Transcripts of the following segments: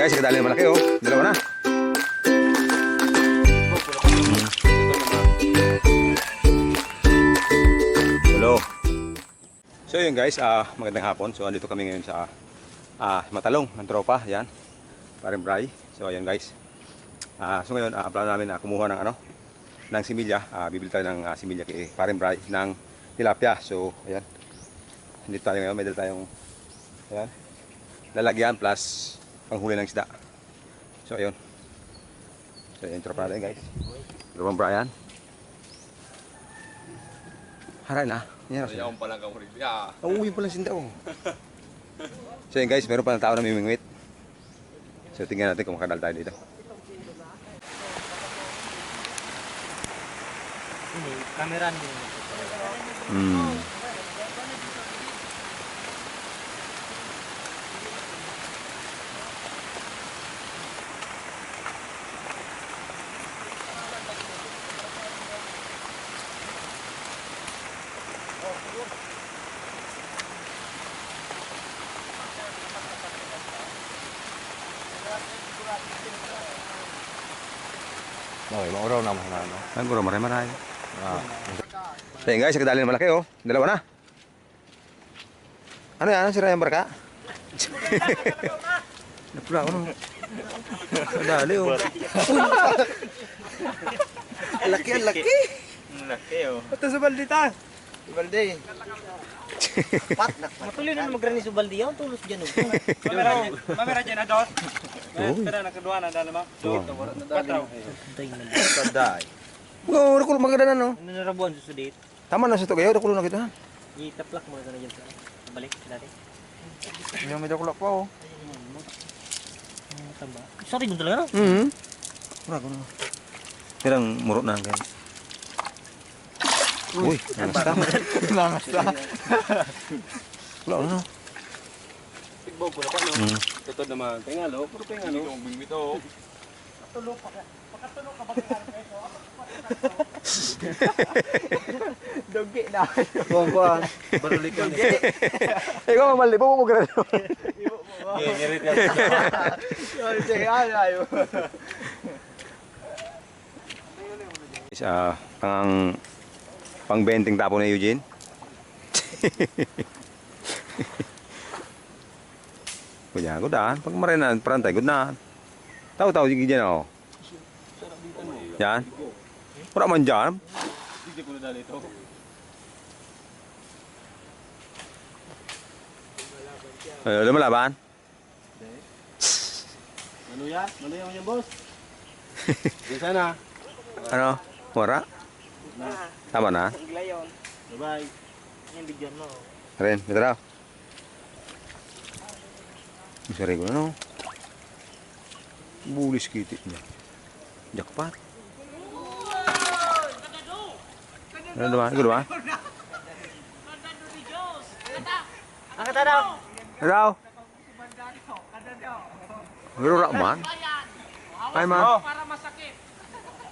guys, kadali na malaki oh. Dalawa na. Hello. So yun guys, magandang hapon. So andito kami ngayon sa Matalong ng tropa, yan. Paring Bray. So ayan guys. So ngayon, plano namin na kumuha ng ng similya. Bibili tayo ng similya kay Paring Bray ng tilapia. So ayan. Dito tayo ngayon, may dala tayong ayan, lalagyan plus panghuli ng isda. So ayun. So ayan, tropa natin guys. Paring Brian. Haray na. Yan Ayaw pa lang kamulit. Oo, yun pala sinda oh. So yun guys, meron pa ng tao na mimingwit. So tingnan natin kung makadal tayo dito. Ini kamera ni. Okay, mauraw na mo na. Ang guro, maray-maray. So yun guys, kadali na malaki oh. Dalawa na. Ano yan? Sira yung barka? Napula ako no. Kadali oh. Laki ang laki. Laki oh. Ito sa baldi ta. Balde. Pat na. Matuloy na magrani sa balde yaw tulos diyan oh. Kamera dyan adot. Pero nakadua na dala mo. Patraw. Paday. Oo, nakulo maganda na no. Ano narabuan sa sudit? Tama na sa ito kayo, nakulo na kita. Itaplak mo na diyan sa. Balik dati. Yung medyo kulak pa oh. Tamba. Sorry gun talaga no. Wala ko na. Tirang murot na guys. Uy, nangasta. Nangasta. Wala na no. Tigbaw po na pa no. Totoo naman. Pengalo, puro pengalo. Yung bimbito. Pakatulo ka ba peso? Dogi na. Kuan. Barulikan. Ikaw mamali po mo grado. Ngirit ka. Sige ayo. Ang pang-benting tapo na Eugene. Kuya, godan. Pag marinan, parantay, godan. Tahu-tahu sige dyan ako. Yan. Wala man dyan. Hindi ko na dali ito. Lumalaban? Ano yan? Ano yan boss? Di sana. Ano? Wala? Tama na? Iglayon. Bye-bye. Yan bigyan mo. Ren, ito raw. Isari ko na no. Bulis kitik niya. Jackpot. Ano naman? Ikaw naman? Ang kata daw. Ano daw? Pero rak man? Ay man?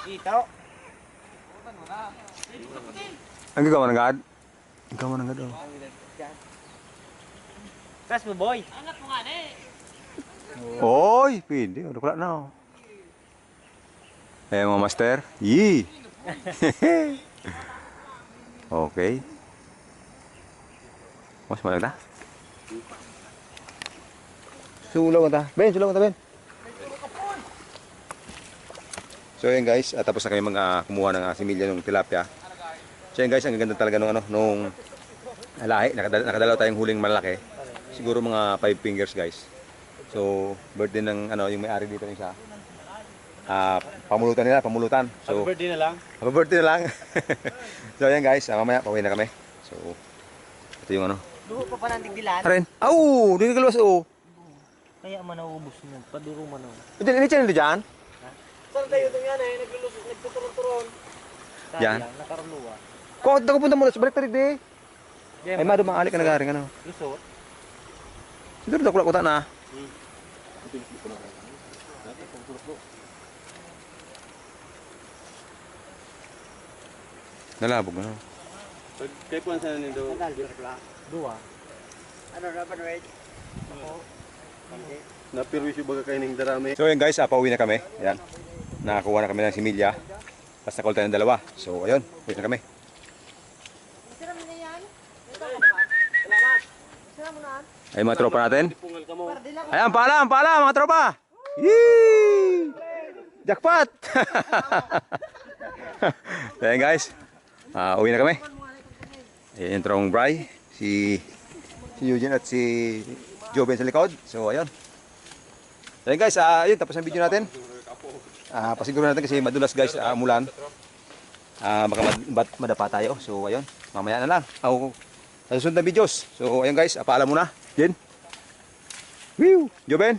Ito. Ang gagawa ng gad? Gagawa ng gad oh. Kas mo boy. Oy, pwede. Udah pula na oh. Eh mga master. Yee. Okay. Mas malag na. Sulaw ka ta. Ben, sulaw ka ta, Ben. So yun guys, tapos na kayo kumuha ng similya ng tilapia. So yun guys, ang ganda talaga nung lahi. Nakadalaw tayong huling malaki. Siguro mga 5 fingers guys. So birthday ng yung may-ari dito ng isa. Pamulutan nila, pamulutan. So Happy birthday na lang. happy birthday na lang. So ayan guys, mamaya pauwi na kami. So ito yung Duho pa pa nang digdilan. Aren. Au, di kaluwas oh. Kaya man naubos mo. Paduro man oh. Ito ini channel diyan. Saan tayo ito yan eh? Nagtuturon-turon. Yan. Nakaruluwa. Ko tago punta mo sa balik tarik di. Ay mado mangalik ka nagaring Lusot. Siguro daw kulak na. Nalabog na. Kaya po ang sana nito. Dua. Ano na ba wait? Napirwisyo baga kayo ng darami. So ayun guys, pauwi na kami. Ayan. Nakakuha na kami ng similya. Tapos nakulta ng dalawa. So ayun, uwi na kami. Ay mga tropa natin. Ayan, paalam mga tropa. Yee! Jackpot! Ayan guys. Uwi na kami. Ayan yung tropang Bray. Si Eugene at si Joven sa likod. So ayun. Ayan guys, ayun, tapos ang video natin. Pasiguro natin kasi madulas guys, umulan. Baka madapa tayo. So ayun, mamaya na lang. Sa susunod na videos. So ayun guys, paalam muna. Jen. Woo! Joven.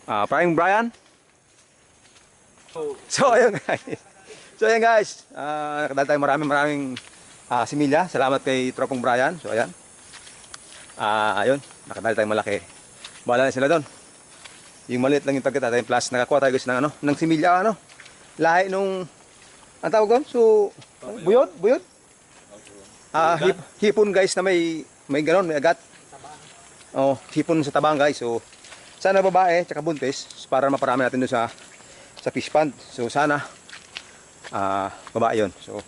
Prime Brian. So ayun guys. So ayun guys, nakadal tayo maraming similya. Salamat kay Tropong Brian. So ayan. Ayun, nakadal tayo malaki. Bahala na sila doon. Yung maliit lang yung target natin plus nakakuha tayo guys ng ng similya lahi nung ang tawag doon? So buyot? Hipon guys na may ganon, may agat. Oh, hipon sa tabang guys. So sana babae tsaka buntis para maparami natin doon sa fish pond. So sana babae 'yon. So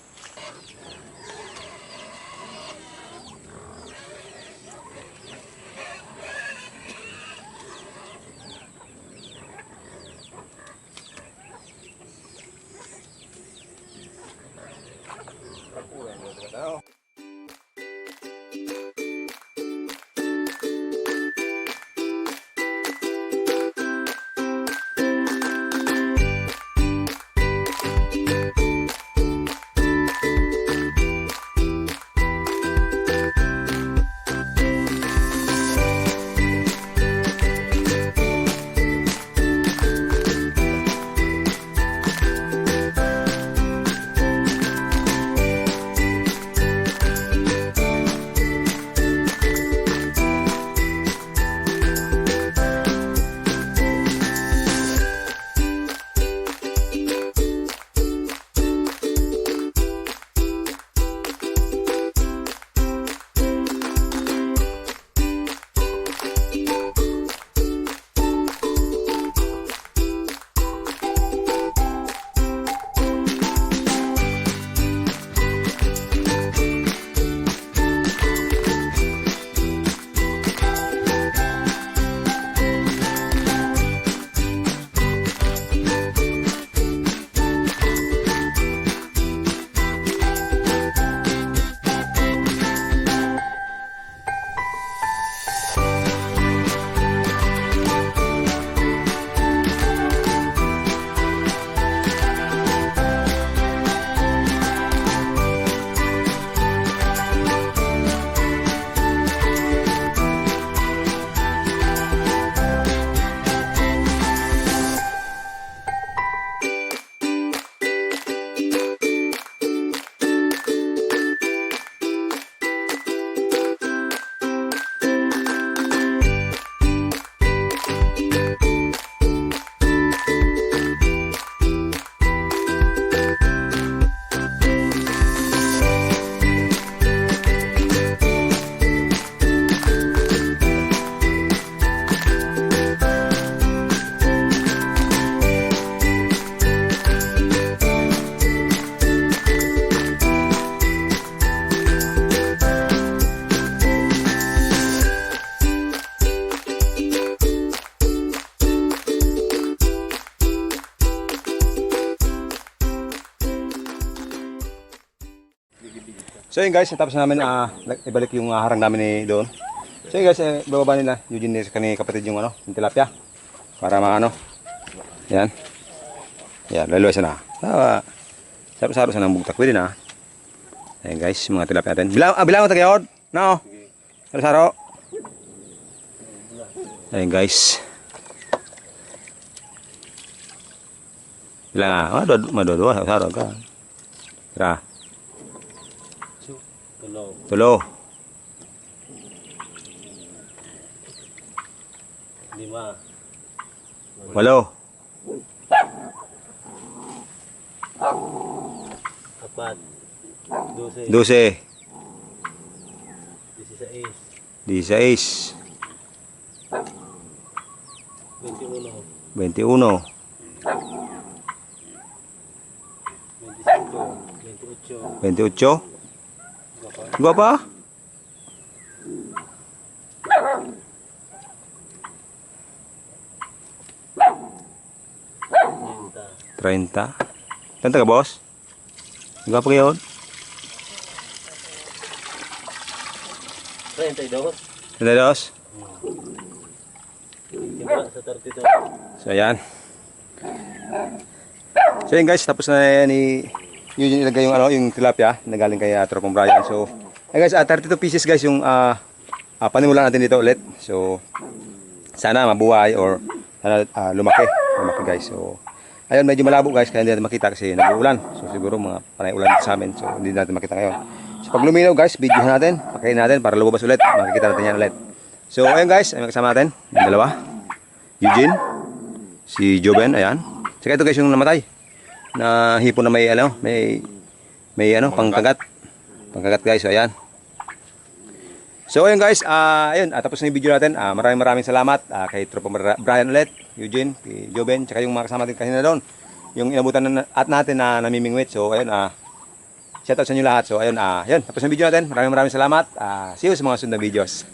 So yun guys, natapos namin ibalik yung harang namin doon. So yun guys, bababa nila Eugene kani kapatid yung yung tilapia. Para maano. Yan. Yan, lalo sana. Saro-saro sana ng bugtak pwede na. Ayan guys, mga tilapia natin. Bilang mo tagayod. No. Saro-saro. Ayan guys. Bilang madodo saro ka. Tara. Tulo. 5. 8. 4. 12. 12. 16. 16. 21. 28. Gua pa? 30. Tanta ka, boss? Gua pa yun? 32. 32. Timba sa 32. So, ayan. So, yun guys, tapos na ni Eugene ilagay yung, yung tilapia na galing kay Tropong Brian. So, ayan guys, 32 pieces guys yung panimulan natin dito ulit. So, sana mabuhay or sana lumaki guys. So, ayun, medyo malabo guys, kaya hindi natin makita kasi nag-uulan. So, siguro mga panay ulan sa amin. So, hindi natin makita ngayon. So, pag luminaw guys, videohan natin, pakain natin para lumabas ulit. Makikita natin yan ulit. So, ayun guys, ay kasama natin, yung dalawa. Eugene, si Joben, ayan. Saka ito guys yung namatay. Na hipon na may pangkagat. Pangkagat guys, so ayan. So ayun guys, ayun, tapos na yung video natin. Maraming salamat kay Tropong Brian ulit, Eugene, kay Joben, saka yung mga kasama natin kanina doon. Yung inabutan natin na namimingwit. So ayun, shout out sa inyo lahat. So ayun, ayun, tapos na yung video natin. Maraming salamat. See you sa mga sunod na videos.